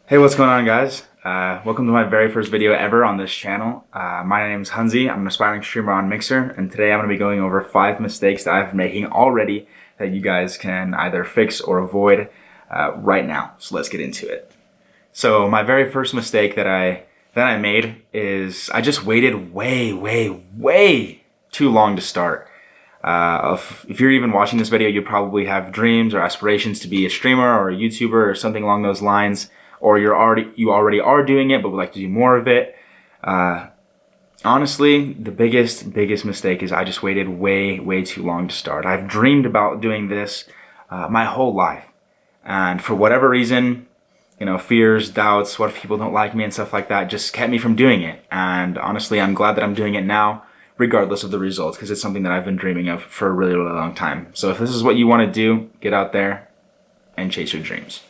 Hey, what's going on, guys? Welcome to my very first video ever on this channel. My name is Hunzi. I'm an aspiring streamer on Mixer, and today I'm going to be going over 5 mistakes that I've been making already that you guys can either fix or avoid right now. So let's get into it. So my very first mistake that I made is I just waited way too long to start. If you're even watching this video, you probably have dreams or aspirations to be a streamer or a YouTuber or something along those lines, or you already are doing it but would like to do more of it. Honestly, the biggest mistake is I just waited way too long to start. I've dreamed about doing this my whole life, and for whatever reason, fears, doubts, what if people don't like me and stuff like that just kept me from doing it. And honestly, I'm glad that I'm doing it now, regardless of the results, because it's something that I've been dreaming of for a really long time. So if this is what you want to do, get out there and chase your dreams.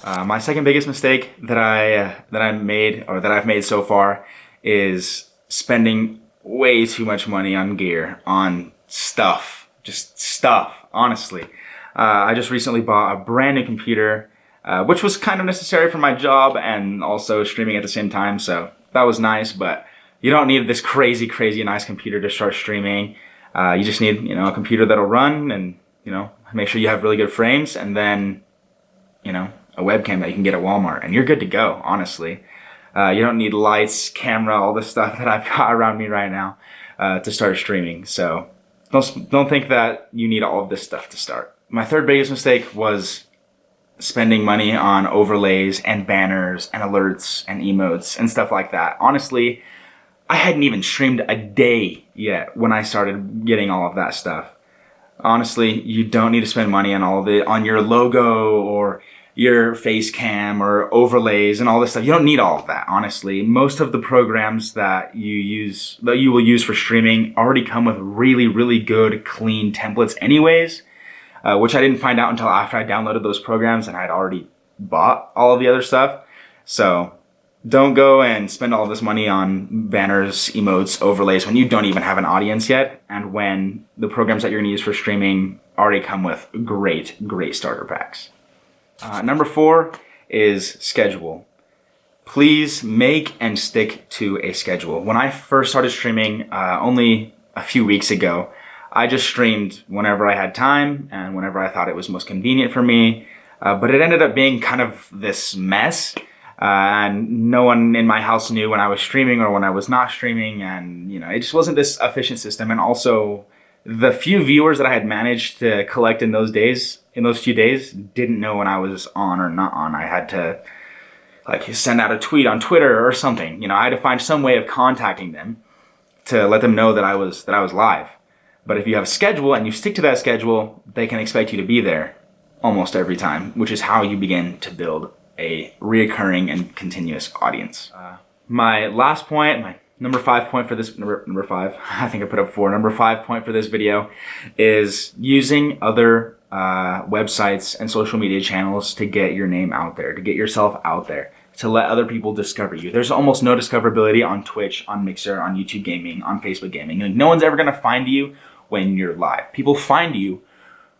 My second biggest mistake that I've made so far is spending way too much money on gear, on stuff, just stuff. Honestly, I just recently bought a brand new computer, which was kind of necessary for my job and also streaming at the same time. So that was nice, but you don't need this crazy nice computer to start streaming. You just need, a computer that'll run and, make sure you have really good frames, and then, a webcam that you can get at Walmart, and you're good to go, honestly. You don't need lights, camera, all this stuff that I've got around me right now to start streaming. So don't think that you need all of this stuff to start. My third biggest mistake was spending money on overlays and banners and alerts and emotes and stuff like that. Honestly, I hadn't even streamed a day yet when I started getting all of that stuff. Honestly, you don't need to spend money on all of it, on your logo or your face cam or overlays and all this stuff. You don't need all of that, honestly. Most of the programs that you will use for streaming already come with really good, clean templates anyways, which I didn't find out until after I downloaded those programs and I'd already bought all of the other stuff. So don't go and spend all this money on banners, emotes, overlays when you don't even have an audience yet, and when the programs that you're going to use for streaming already come with great starter packs. Number 4 is schedule. Please make and stick to a schedule. When I first started streaming only a few weeks ago, I just streamed whenever I had time and whenever I thought it was most convenient for me, but it ended up being kind of this mess. And no one in my house knew when I was streaming or when I was not streaming, and it just wasn't this efficient system. And also, the few viewers that I had managed to collect in those few days, didn't know when I was on or not on. I had to send out a tweet on Twitter or something. I had to find some way of contacting them to let them know that I was live. But if you have a schedule and you stick to that schedule, they can expect you to be there almost every time, which is how you begin to build a reoccurring and continuous audience. My last point, my number 5 point for this, number 5, I think I put up 4, number 5 point for this video is using other websites and social media channels to get your name out there, to get yourself out there, to let other people discover you. There's almost no discoverability on Twitch, on Mixer, on YouTube Gaming, on Facebook Gaming. Like, no one's ever gonna find you when you're live. People find you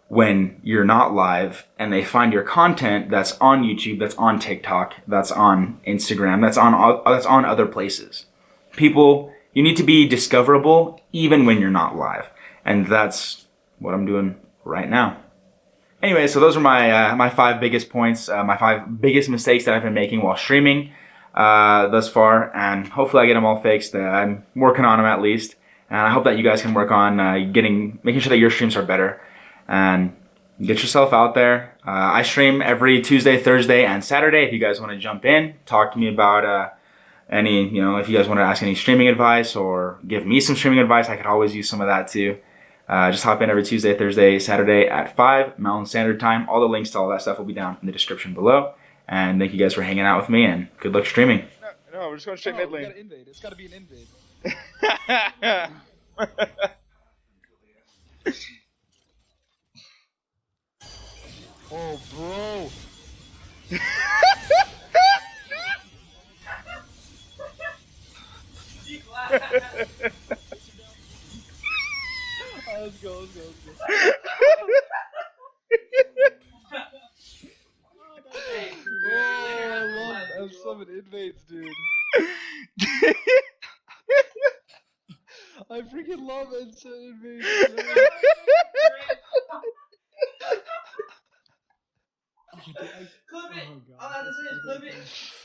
when you're not live, and they find your content that's on YouTube, that's on TikTok, that's on Instagram, that's on other places. People, you need to be discoverable even when you're not live, and that's what I'm doing right now. Anyway, so those are my 5 biggest points, my 5 biggest mistakes that I've been making while streaming thus far, and hopefully I get them all fixed. I'm working on them at least, and I hope that you guys can work on making sure that your streams are better. And get yourself out there. I stream every Tuesday, Thursday, and Saturday. If you guys want to jump in, talk to me about any, if you guys want to ask any streaming advice or give me some streaming advice, I could always use some of that too. Just hop in every Tuesday, Thursday, Saturday at 5 Mountain Standard Time. All the links to all that stuff will be down in the description below. And thank you guys for hanging out with me, and good luck streaming. No, we're just going straight mid lane. It's gotta be an invade. Oh, bro. Let's go. Oh, I have summon invades, dude. I freaking love instant invades. Dude. Clip it! Oh, God. Clip it!